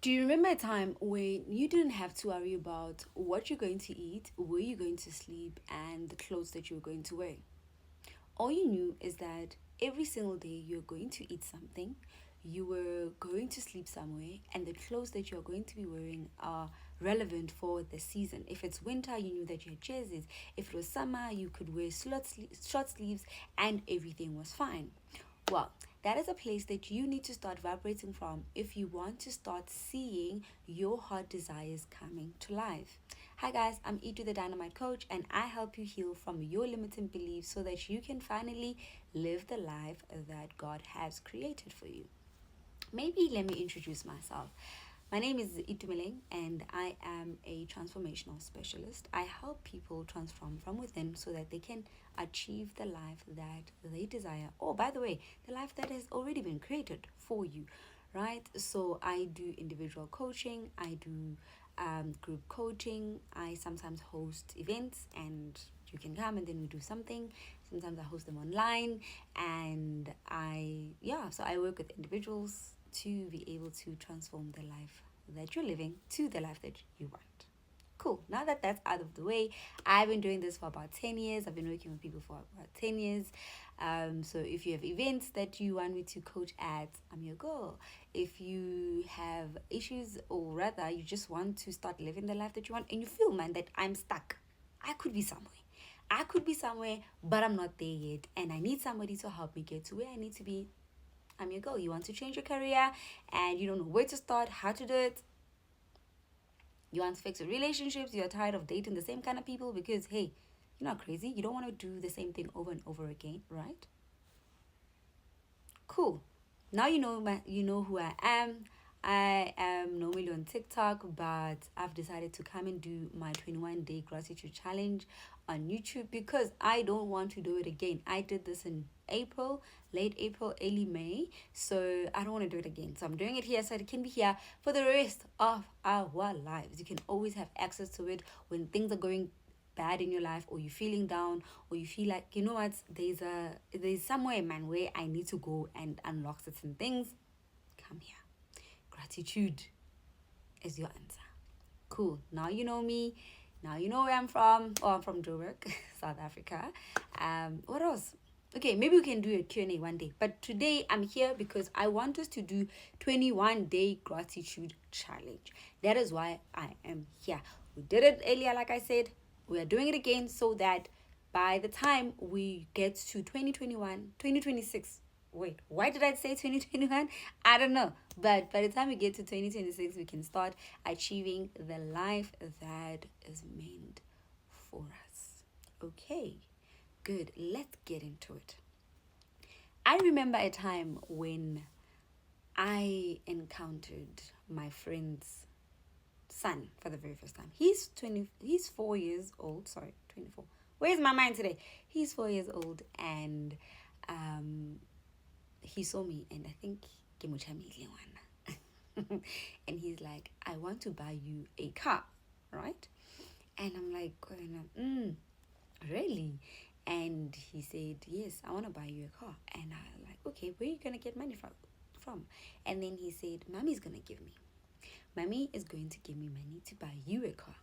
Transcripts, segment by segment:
Do you remember a time when you didn't have to worry about what you're going to eat, where you're going to sleep, and the clothes that you're going to wear? All you knew is that every single day you're going to eat something, you were going to sleep somewhere, and the clothes that you're going to be wearing are relevant for the season. If it's winter, you knew that you had jerseys. If it was summer, you could wear short sleeves, and everything was fine. Well, that is a place that you need to start vibrating from if you want to start seeing your heart desires coming to life. Hi guys, I'm Itu the Dynamite Coach, and I help you heal from your limiting beliefs so that you can finally live the life that God has created for you. Maybe let me introduce myself. My name is Itumeleng and I am a transformational specialist. I help people transform from within so that they can achieve the life that they desire. Oh, by the way, the life that has already been created for you, right? So I do individual coaching, I do group coaching, I sometimes host events and you can come and then we do something. Sometimes I host them online and so I work with individuals to be able to transform the life that you're living to the life that you want. Cool. Now that that's out of the way, I've been doing this for about 10 years. I've been working with people for about 10 years. So if you have events that you want me to coach at, I'm your girl. If you have issues or rather you just want to start living the life that you want and you feel, man, that I'm stuck, I could be somewhere. I could be somewhere, but I'm not there yet. And I need somebody to help me get to where I need to be. I'm your girl. You want to change your career and you don't know where to start, how to do it. You want to fix your relationships. You're tired of dating the same kind of people because, hey, you're not crazy. You don't want to do the same thing over and over again, right? Cool. Now you know who I am. I am normally on TikTok, but I've decided to come and do my 21-day gratitude challenge on YouTube because I don't want to do it again. I did this in April, late April, early May, so I don't want to do it again. So I'm doing it here so it can be here for the rest of our lives. You can always have access to it when things are going bad in your life or you're feeling down or you feel like, you know what, there's somewhere, man, where I need to go and unlock certain things. Come here. Gratitude is your answer. Cool. Now you know me. Now you know where I'm from. Oh, I'm from Joburg, South Africa. What else? Okay, maybe we can do a Q&A one day. But today I'm here because I want us to do 21-day gratitude challenge. That is why I am here. We did it earlier, like I said. We are doing it again so that by the time we get to 2026, wait, why did I say 2021? I don't know. But by the time we get to 2026, we can start achieving the life that is meant for us. Okay, good. Let's get into it. I remember a time when I encountered my friend's son for the very first time. He's 4 years old. Sorry, 24. Where's my mind today? He's 4 years old and he saw me and I think and he's like, I want to buy you a car, right? And I'm like, really? And he said, yes, I want to buy you a car. And I'm like, okay, where are you gonna get money from? And then he said, Mommy's gonna give me. Mommy is going to give me money to buy you a car.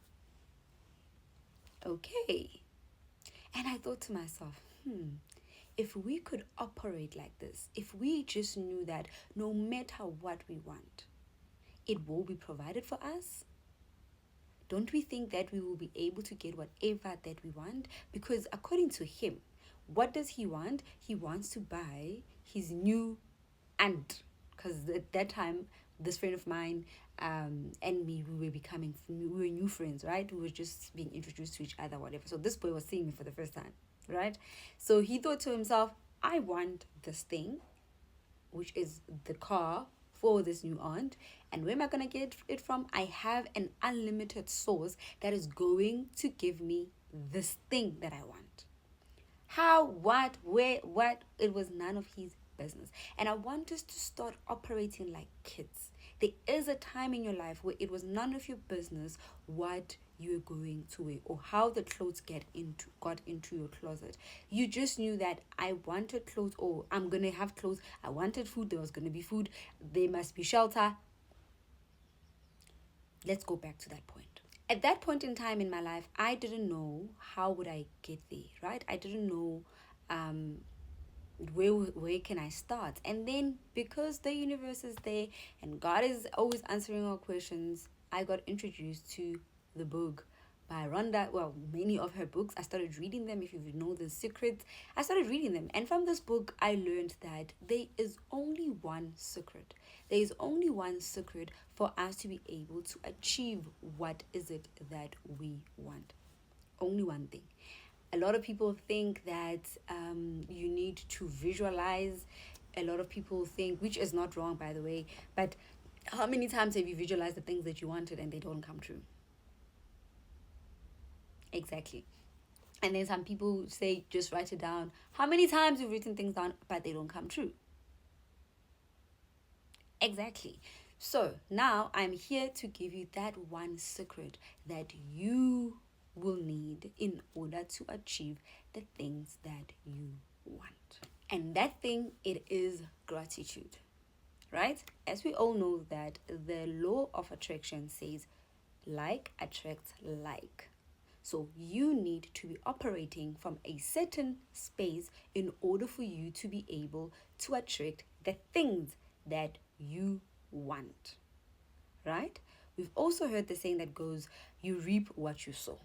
Okay. And I thought to myself, if we could operate like this, if we just knew that no matter what we want, it will be provided for us, don't we think that we will be able to get whatever that we want? Because according to him, what does he want? He wants to buy his new aunt. Because at that time, this friend of mine and me, we were new friends, right? We were just being introduced to each other, whatever. So this boy was seeing me for the first time, right? So he thought to himself, I want this thing, which is the car for this new aunt. And where am I going to get it from? I have an unlimited source that is going to give me this thing that I want. How, what, where, what? It was none of his business. And I want us to start operating like kids. There is a time in your life where it was none of your business what you're going to wear or how the clothes got into your closet. You just knew that I wanted clothes, or I'm gonna have clothes. I wanted food, there was gonna be food, there must be shelter. let's go back to that point. At that point in time in my life, I didn't know how would I get there, right? I didn't know where can I start? And then because the universe is there and God is always answering our questions, I got introduced to the book by Rhonda. Well, many of her books, I started reading them. If you know The Secret, I started reading them. And from this book, I learned that there is only one secret. There is only one secret for us to be able to achieve what is it that we want. Only one thing. A lot of people think that you need to visualize. A lot of people think, which is not wrong, by the way, but how many times have you visualized the things that you wanted and they don't come true? Exactly. And then some people say, just write it down. How many times you've written things down, but they don't come true? Exactly. So now I'm here to give you that one secret that you will need in order to achieve the things that you want. And that thing, it is gratitude, right? As we all know that the law of attraction says like attracts like. So you need to be operating from a certain space in order for you to be able to attract the things that you want, right? We've also heard the saying that goes, you reap what you sow.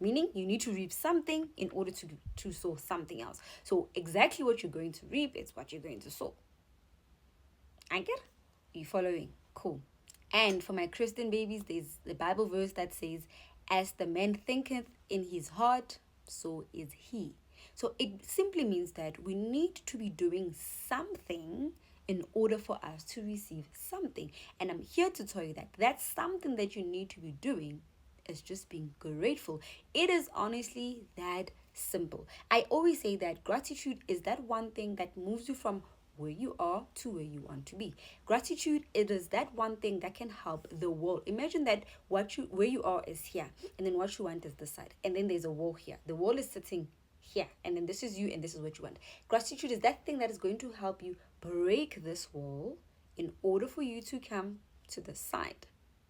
Meaning you need to reap something in order to sow something else. So exactly what you're going to reap is what you're going to sow. Anchor? Are you following? Cool. And for my Christian babies, there's the Bible verse that says, as the man thinketh in his heart, so is he. So it simply means that we need to be doing something in order for us to receive something. And I'm here to tell you that that's something that you need to be doing is just being grateful. It is honestly that simple. I always say that gratitude is that one thing that moves you from where you are to where you want to be. Gratitude, it is that one thing that can help the world. Imagine that where you are is here, and then what you want is this side, and then there's a wall here. The wall is sitting here, and then this is you, and this is what you want. Gratitude is that thing that is going to help you break this wall in order for you to come to the side,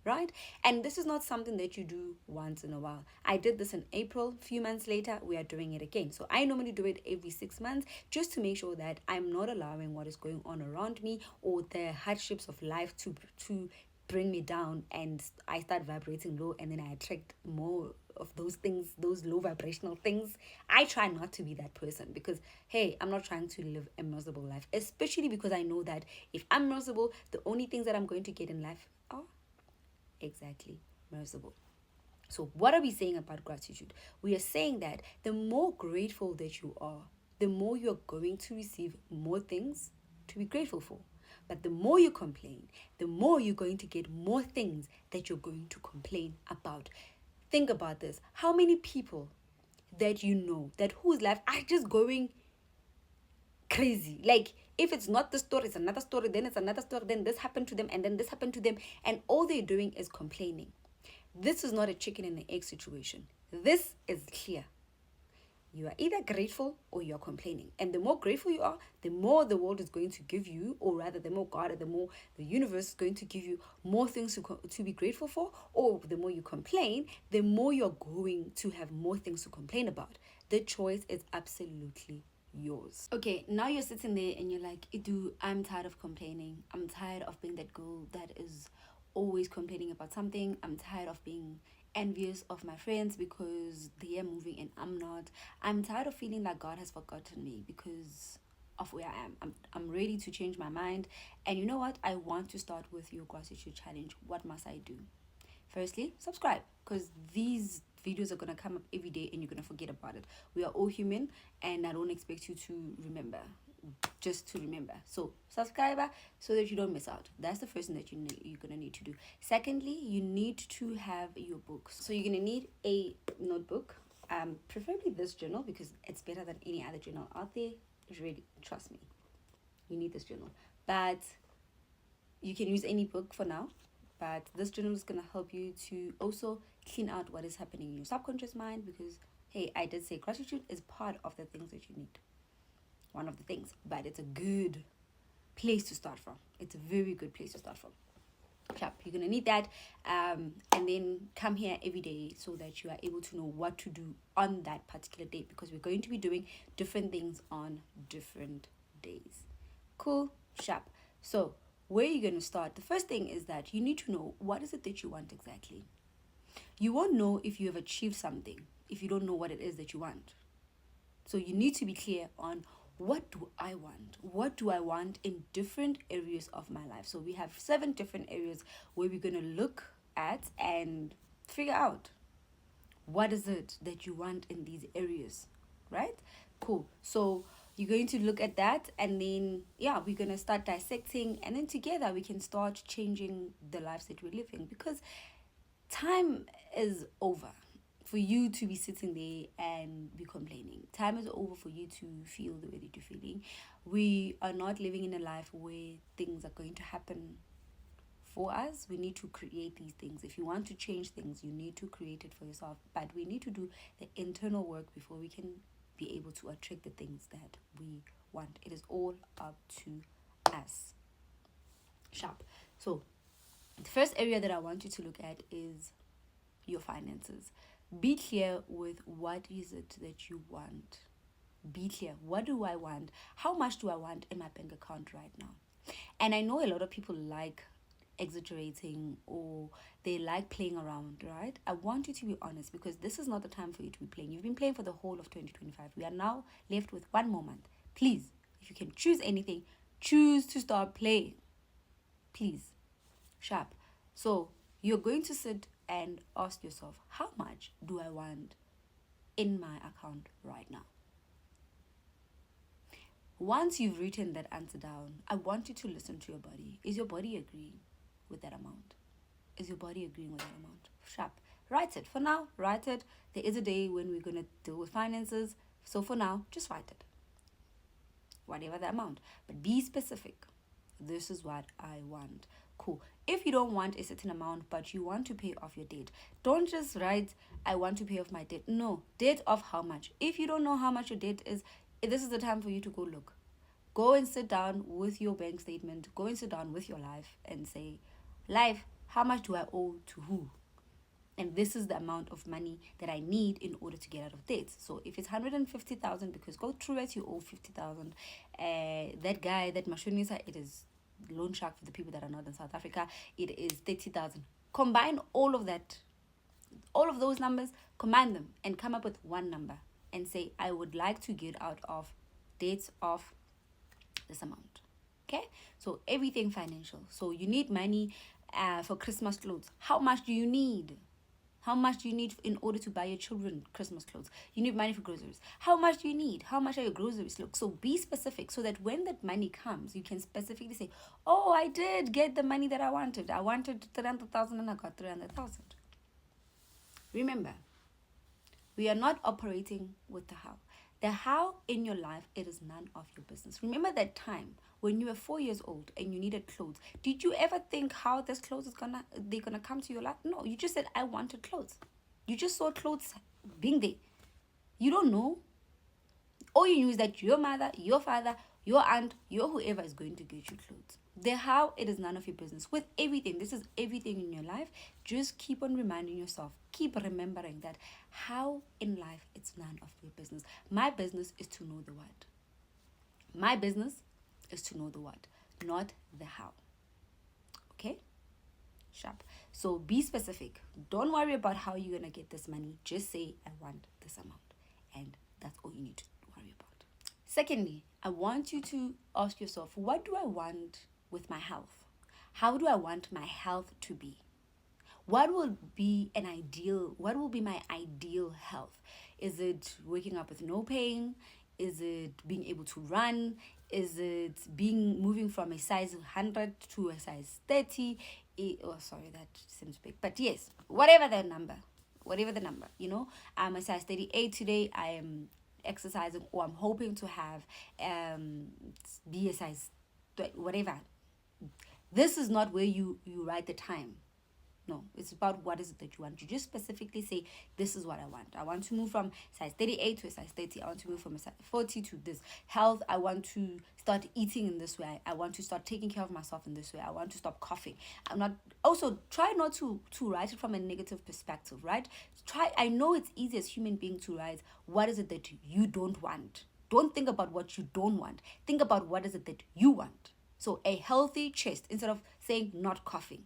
right? And this is not something that you do once in a while. I did this in April. Few months later, we are doing it again. So I normally do it every 6 months just to make sure that I'm not allowing what is going on around me or the hardships of life to bring me down, and I start vibrating low, and then I attract more of those things, those low vibrational things. I try not to be that person because, hey, I'm not trying to live a miserable life, especially because I know that if I'm miserable, the only things that I'm going to get in life are exactly miserable. So what are we saying about gratitude? We are saying that the more grateful that you are, the more you're going to receive more things to be grateful for. But the more you complain, the more you're going to get more things that you're going to complain about. Think about this. How many people that you know that whose life are just going crazy? Like, if it's not the story, it's another story, then it's another story, then this happened to them, and then this happened to them, and all they're doing is complaining. This is not a chicken and an egg situation. This is clear. You are either grateful or you're complaining. And the more grateful you are, the more the world is going to give you, or rather the more God, the more the universe is going to give you more things to be grateful for. Or the more you complain, the more you're going to have more things to complain about. The choice is absolutely yours. Okay, now you're sitting there and you're like, Idu, I'm tired of complaining. I'm tired of being that girl that is always complaining about something. I'm tired of being envious of my friends because they are moving and I'm not. I'm tired of feeling like God has forgotten me because of where I am. I'm ready to change my mind. And you know what? I want to start with your gratitude challenge. What must I do? Firstly, subscribe, because these videos are going to come up every day and you're going to forget about it. We are all human and I don't expect you to remember, just to remember. So subscribe so that you don't miss out. That's the first thing that you're going to need to do. Secondly, you need to have your books. So you're going to need a notebook, preferably this journal because it's better than any other journal out there. Really, trust me, you need this journal. But you can use any book for now. But this journal is going to help you to also clean out what is happening in your subconscious mind because, hey, I did say gratitude is part of the things that you need. One of the things. But it's a good place to start from. It's a very good place to start from. Yeah, you you're going to need that. And then come here every day so that you are able to know what to do on that particular day, because we're going to be doing different things on different days. Cool, sharp. So where you're going to start, the first thing is that you need to know what is it that you want exactly. You won't know if you have achieved something if you don't know what it is that you want. So you need to be clear on, what do I want? What do I want in different areas of my life? So we have 7 different areas where we're going to look at and figure out what is it that you want in these areas, right? Cool. So you're going to look at that, and then we're going to start dissecting, and then together we can start changing the lives that we're living, because time is over for you to be sitting there and be complaining. Time is over for you to feel the way that you're feeling. We are not living in a life where things are going to happen for us. We need to create these things. If you want to change things, you need to create it for yourself. But we need to do the internal work before we can be able to attract the things that we want. It is all up to us. Sharp. So the first area that I want you to look at is your finances. Be clear with what is it that you want. Be clear. What do I want? How much do I want in my bank account right now? And I know a lot of people like exaggerating, or they like playing around, right? I want you to be honest, because this is not the time for you to be playing. You've been playing for the whole of 2025. We are now left with 1 more month. Please, if you can choose anything, choose to start playing. Please. Sharp. So you're going to sit and ask yourself, how much do I want in my account right now? Once you've written that answer down, I want you to listen to your body. Is your body agreeing with that amount? Is your body agreeing with that amount? Sharp. Write it. For now, write it. There is a day when we're going to deal with finances. So for now, just write it. Whatever the amount. But be specific. This is what I want. Cool. If you don't want a certain amount, but you want to pay off your debt, don't just write, I want to pay off my debt. No. Debt of how much? If you don't know how much your debt is, this is the time for you to go look. Go and sit down with your bank statement. Go and sit down with your life and say, life, how much do I owe to who? And this is the amount of money that I need in order to get out of debt. So if it's 150,000, because go through it, you owe 50,000. That guy, that mashonisa, it is loan shark for the people that are not in South Africa. It is 30,000. Combine all of that, all of those numbers, combine them and come up with one number and say, I would like to get out of debts of this amount. Okay, so everything financial. So you need money for Christmas clothes. How much do you need? How much do you need in order to buy your children Christmas clothes? You need money for groceries. How much do you need? How much are your groceries? Look, so be specific so that when that money comes, you can specifically say, oh, I did get the money that I wanted. I wanted 300,000 and I got 300,000. Remember, we are not operating with the how. The how in your life, it is none of your business. Remember that time when you were 4 years old and you needed clothes. Did you ever think how this clothes they're gonna come to your life? No, you just said, I wanted clothes. You just saw clothes being there. You don't know. All you knew is that your mother, your father, your aunt, your whoever is going to get you clothes. The how, it is none of your business. With everything, this is everything in your life. Just keep on reminding yourself. Keep remembering that how in life, it's none of your business. My business is to know the what. My business is to know the what, not the how. Okay? Sharp. So be specific. Don't worry about how you're going to get this money. Just say, I want this amount. And that's all you need to worry about. Secondly, I want you to ask yourself, what do I want with my health? How do I want my health to be? What will be my ideal health? Is it waking up with no pain? Is it being able to run? Is it moving from a size 100 to a size 30? Sorry, that seems big. But yes, whatever the number, I'm a size 38 today. I am exercising, or I'm hoping to have be a size whatever. This is not where you write the time. No, it's about what is it that you want. You just specifically say, this is what I want. I want to move from size 38 to a size 30. I want to move from a size 40 to this. Health, I want to start eating in this way. I want to start taking care of myself in this way. I want to stop coughing. I'm not, also try not to write it from a negative perspective, right? I know it's easy as human being to write, what is it that you don't want? Don't think about what you don't want. Think about what is it that you want. So a healthy chest, instead of saying not coughing.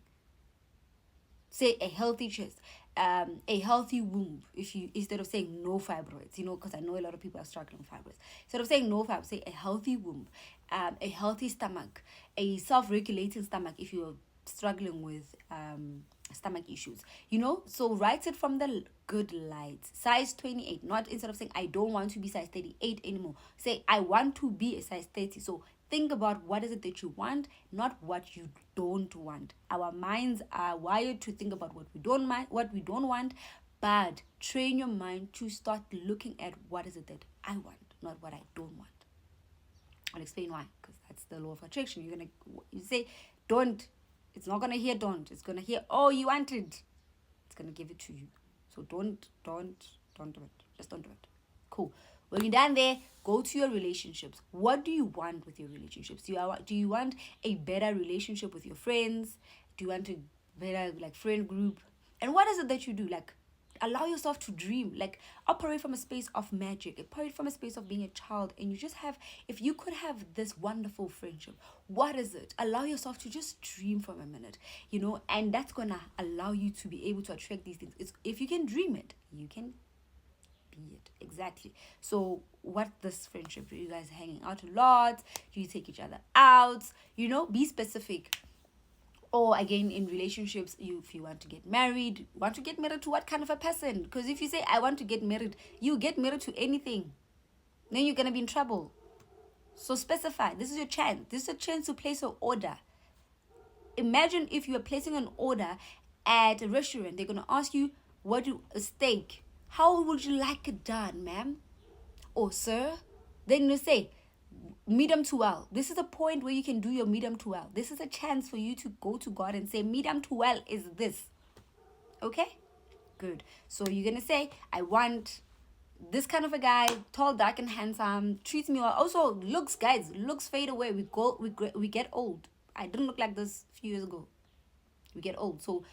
Say a healthy chest, a healthy womb. If you, instead of saying no fibroids, because I know a lot of people are struggling with fibroids. Instead of saying no fibroids, say a healthy womb, a healthy stomach, a self-regulating stomach. If you're struggling with stomach issues, so write it from the good light. Size 28, not instead of saying I don't want to be size 38 anymore. Say I want to be a size 30. So think about what is it that you want, not what you don't want. Our minds are wired to think about what we don't want, but train your mind to start looking at what is it that I want, not what I don't want. I'll explain why, because that's the law of attraction. You say don't, it's not gonna hear don't. It's gonna hear, oh, you want it. It's gonna give it to you. So don't do it. Just don't do it. Cool. When you're done there, go to your relationships. What do you want with your relationships? Do you want a better relationship with your friends? Do you want a better friend group? And what is it that you do? Allow yourself to dream. Operate from a space of magic. Operate from a space of being a child. And you just have, if you could have this wonderful friendship, what is it? Allow yourself to just dream for a minute, and that's gonna allow you to be able to attract these things. If you can dream it, you can it. Exactly. So what this friendship? Are you guys hanging out a lot? Do you take each other out? Be specific. Or again, in relationships, if you want to get married to what kind of a person? Because if you say I want to get married, you get married to anything, then you're gonna be in trouble. So specify. This is your chance. This is a chance to place an order. Imagine if you are placing an order at a restaurant, they're gonna ask you, a steak. How would you like it done, ma'am? Or sir? Then you say, medium to well. This is a point where you can do your medium to well. This is a chance for you to go to God and say, medium to well is this. Okay? Good. So you're going to say, I want this kind of a guy, tall, dark, and handsome, treats me well. Also, looks, guys, looks fade away. We get old. I didn't look like this a few years ago. We get old. So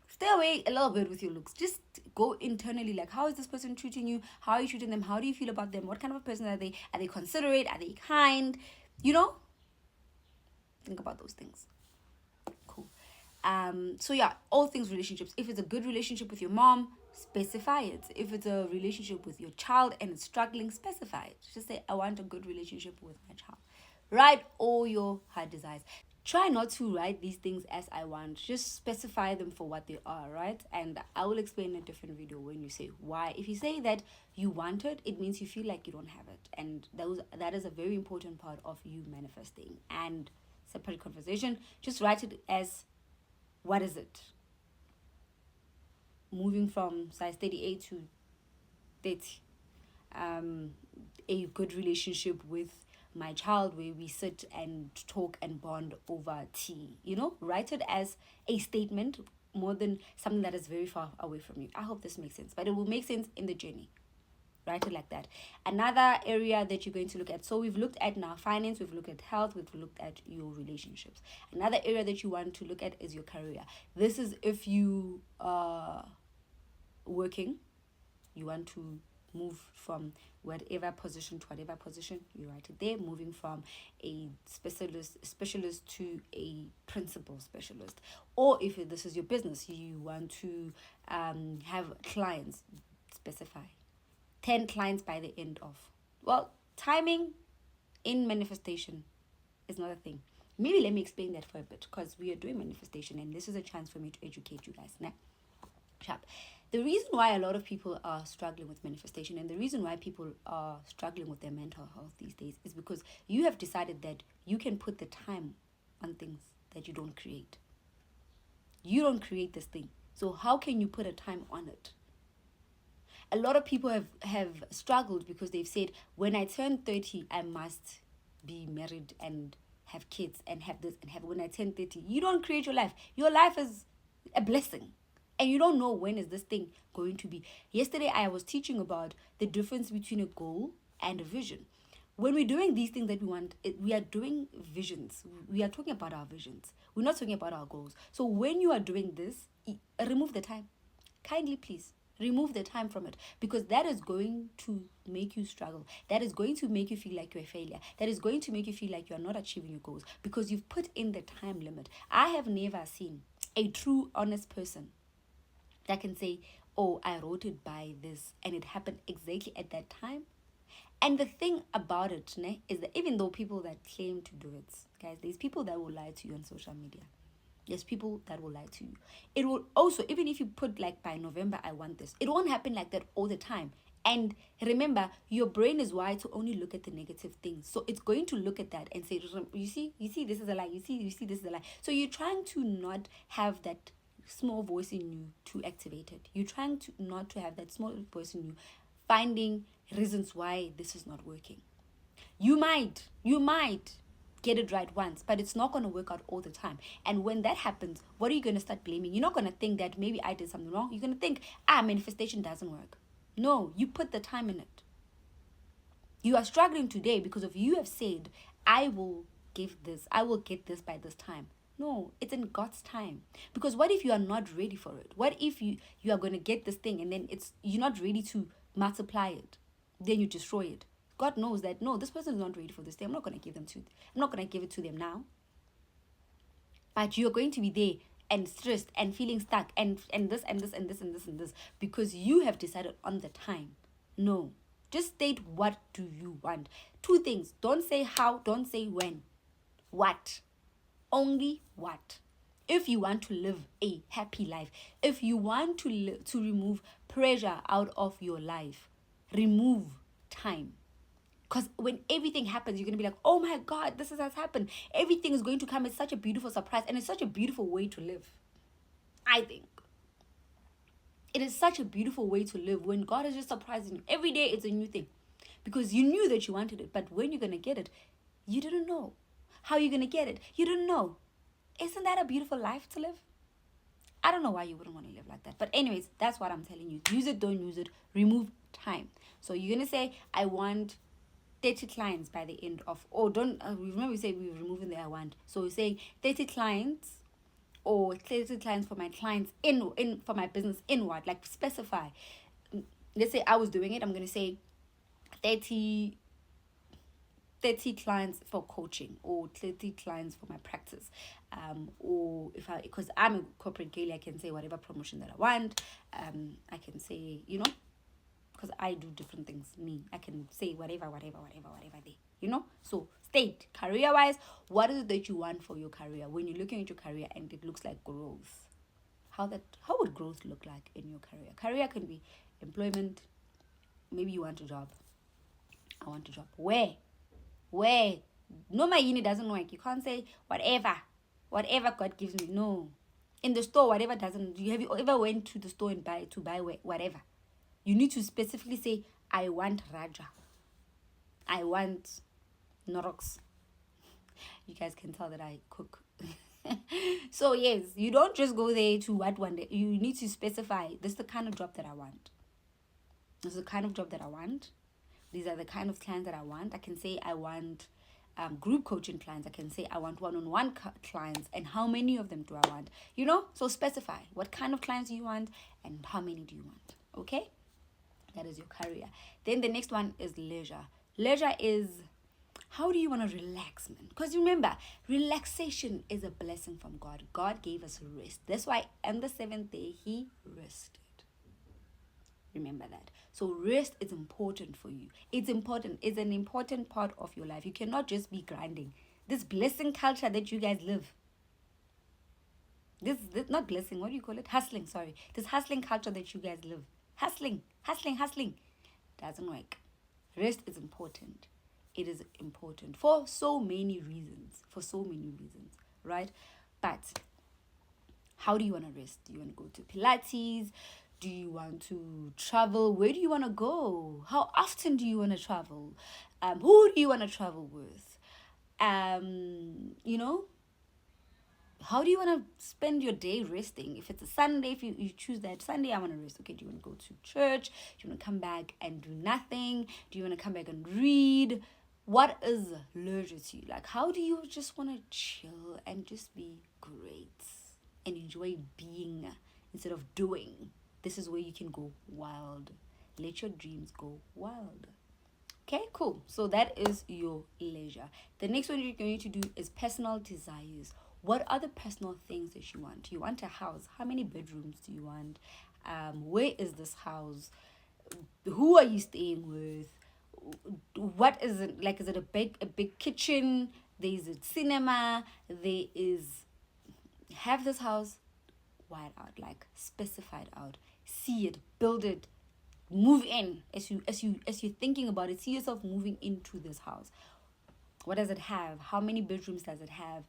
stay away a little bit with your looks. Just go internally, how is this person treating you? How are you treating them? How do you feel about them? What kind of a person are they? Are they considerate? Are they kind? Think about those things. Cool. So yeah, all things relationships. If it's a good relationship with your mom, specify it. If it's a relationship with your child and it's struggling, specify it. Just say, I want a good relationship with my child. Write all your heart desires. Try not to write these things as I want. Just specify them for what they are, right? And I will explain in a different video when you say why. If you say that you want it, it means you feel like you don't have it. And that is a very important part of you manifesting. And separate conversation, just write it as, what is it? Moving from size 38 to 30. A good relationship with my child, where we sit and talk and bond over tea. Write it as a statement more than something that is very far away from you. I hope this makes sense, but it will make sense in the journey. Write it like that. Another area that you're going to look at, so we've looked at now finance, we've looked at health, we've looked at your relationships. Another area that you want to look at is your career. This is if you are working, you want to move from whatever position to whatever position, you write it there. Moving from a specialist to a principal specialist. Or if this is your business, you want to have clients, specify 10 clients by the end of, timing in manifestation is not a thing. Maybe let me explain that for a bit, because we are doing manifestation and this is a chance for me to educate you guys now. Sharp. The reason why a lot of people are struggling with manifestation, and the reason why people are struggling with their mental health these days, is because you have decided that you can put the time on things that you don't create. You don't create this thing. So how can you put a time on it? A lot of people have struggled because they've said, when I turn 30, I must be married and have kids and have this and have, when I turn 30. You don't create your life. Your life is a blessing. And you don't know when is this thing going to be. Yesterday, I was teaching about the difference between a goal and a vision. When we're doing these things that we want, we are doing visions. We are talking about our visions. We're not talking about our goals. So when you are doing this, remove the time. Kindly, please remove the time from it, because that is going to make you struggle. That is going to make you feel like you're a failure. That is going to make you feel like you're not achieving your goals because you've put in the time limit. I have never seen a true, honest person that can say, oh, I wrote it by this and it happened exactly at that time. And the thing about it, ne, is that even though people that claim to do it, guys, there's people that will lie to you on social media. There's people that will lie to you. It will also, even if you put like by November, I want this, it won't happen like that all the time. And remember, your brain is wired to only look at the negative things. So it's going to look at that and say, you see, this is a lie. You see, this is a lie. So you're trying to not have that small voice in you to activate it. You're trying to not to have that small voice in you finding reasons why this is not working. You might get it right once, but it's not going to work out all the time. And when that happens, what are you going to start blaming? You're not going to think that maybe I did something wrong. You're going to think, manifestation doesn't work. No, you put the time in it. You are struggling today because of you have said, I will get this by this time. No, it's in God's time. Because what if you are not ready for it? What if you are going to get this thing and then you're not ready to multiply it? Then you destroy it. God knows that, no, this person is not ready for this thing. I'm not going to give it to them now. But you're going to be there and stressed and feeling stuck and this and this and this and this and this because you have decided on the time. No, just state what do you want. 2 things. Don't say how, don't say when. What? Only what? If you want to live a happy life, if you want to remove pressure out of your life, remove time. Because when everything happens, you're going to be like, oh my God, this has happened. Everything is going to come. It's such a beautiful surprise. And it's such a beautiful way to live. I think. It is such a beautiful way to live when God is just surprising you. Every day it's a new thing. Because you knew that you wanted it. But when you're going to get it, you didn't know. How you're going to get it, you didn't know. Isn't that a beautiful life to live? I don't know why you wouldn't want to live like that. But anyways, that's what I'm telling you. Use it, don't use it. Remove time. So you're going to say, I want 30 clients by the end of, remember we said we were removing the I want. So we're saying 30 clients or 30 clients for my clients in for my business inward, like specify. Let's say I was doing it, I'm going to say 30 clients for coaching or 30 clients for my practice. Or because I'm a corporate girl, I can say whatever promotion that I want. I can say, because I do different things. I can say whatever there. So state career-wise, what is it that you want for your career? When you're looking at your career and it looks like growth, how would growth look like in your career? Career can be employment. Maybe you want a job. I want a job. Where? No, my uni doesn't work. You can't say whatever God gives me. No. In the store, whatever doesn't. Have you ever went to the store and buy whatever? You need to specifically say, I want Raja. I want Norox. You guys can tell that I cook. So yes, you don't just go there to what one day. You need to specify, this is the kind of job that I want. This is the kind of job that I want. These are the kind of clients that I want. I can say I want group coaching clients. I can say I want one-on-one clients. And how many of them do I want? So specify what kind of clients you want and how many do you want. Okay? That is your career. Then the next one is leisure. Leisure is, how do you want to relax, man? Because remember, relaxation is a blessing from God. God gave us rest. That's why on the 7th day, he rested. Remember that. So rest is important for you. It's important. It's an important part of your life. You cannot just be grinding. This blessing culture that you guys live. This not blessing. What do you call it? Hustling. Sorry. This hustling culture that you guys live. Hustling. Doesn't work. Rest is important. It is important for so many reasons. Right? But how do you want to rest? Do you want to go to Pilates? Do you want to travel? Where do you want to go? How often do you want to travel? Who do you want to travel with? How do you want to spend your day resting? If it's a Sunday, if you choose that Sunday, I want to rest. Okay, do you want to go to church? Do you want to come back and do nothing? Do you want to come back and read? What is leisure to you? Like, how do you just want to chill and just be great and enjoy being instead of doing? This is where you can go wild. Let your dreams go wild. Okay, cool. So that is your leisure. The next one you're going to do is personal desires. What are the personal things that you want? You want a house. How many bedrooms do you want? Where is this house? Who are you staying with? What is it like? Is it a big kitchen? There is a cinema. There is have this house wide out, like specified out. See it, build it, move in. As you're thinking about it, see yourself moving into this house. What does it have? How many bedrooms does it have?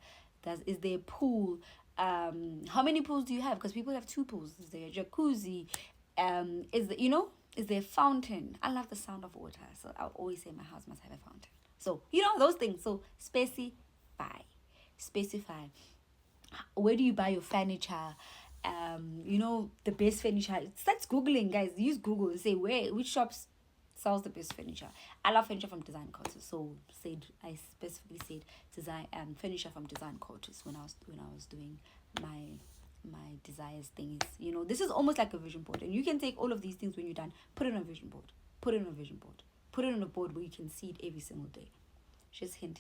Is there a pool? How many pools do you have? Because people have two pools. Is there a jacuzzi? Is there a fountain? I love the sound of water, so I'll always say my house must have a fountain. So those things. So specify. Where do you buy your furniture? The best furniture. Start googling, guys. Use Google. Say which shops sells the best furniture. I love furniture from Design Quarters. So I specifically said design furniture from Design Quarters when I was doing my desires things. This is almost like a vision board, and you can take all of these things when you're done, put it on a vision board, put it on a board where you can see it every single day. Just hint,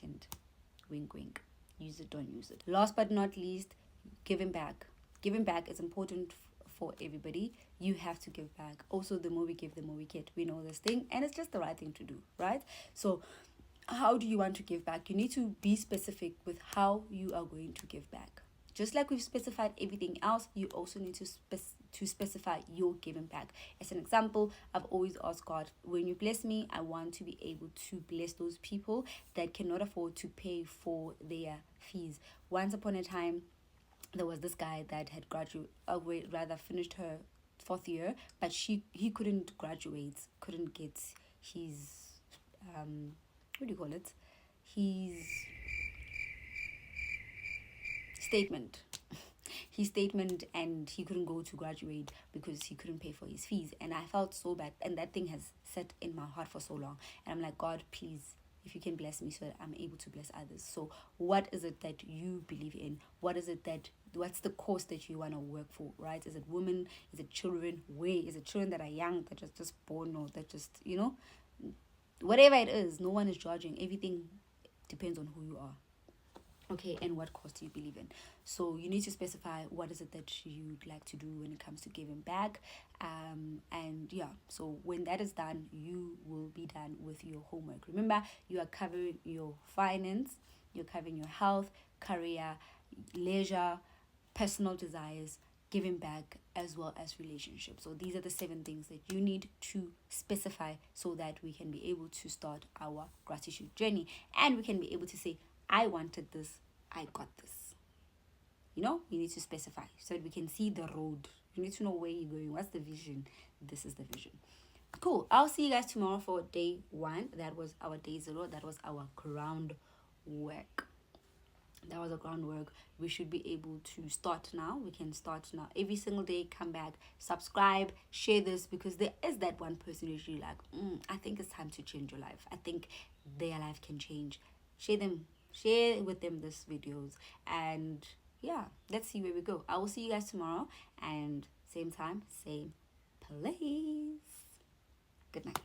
wink, wink. Use it, don't use it. Last but not least, giving back. Giving back is important for everybody. You have to give back. Also, the more we give, the more we get. We know this thing, and it's just the right thing to do, right? So how do you want to give back? You need to be specific with how you are going to give back. Just like we've specified everything else, you also need to specify your giving back. As an example, I've always asked God, when you bless me, I want to be able to bless those people that cannot afford to pay for their fees. Once upon a time, there was this guy that had finished her 4th year, but he couldn't graduate, couldn't get his what do you call it? His statement. And he couldn't go to graduate because he couldn't pay for his fees. And I felt so bad, and that thing has sat in my heart for so long. And I'm like, God, please, if you can bless me so that I'm able to bless others. So what is it that you believe in? What's the cause that you want to work for, right? Is it women? Is it children? Where? Is it children that are young, that are just born, or that just, whatever it is, no one is judging. Everything depends on who you are. Okay, and what cause do you believe in? So you need to specify what is it that you'd like to do when it comes to giving back. So when that is done, you will be done with your homework. Remember, you are covering your finance, you're covering your health, career, leisure, personal desires, giving back, as well as relationships. So these are the 7 things that you need to specify so that we can be able to start our gratitude journey, and we can be able to say, I wanted this, I got this. You need to specify so that we can see the road. You need to know where you're going. What's the vision? This is the vision. Cool. I'll see you guys tomorrow for day 1. That was our day 0. That was our groundwork. We should be able to start now. We can start now. Every single day, come back, subscribe, share this, because there is that one person who's really like, I think it's time to change your life. I think their life can change. Share with them this videos, and let's see where we go. I will see you guys tomorrow, and same time, same place. Good night.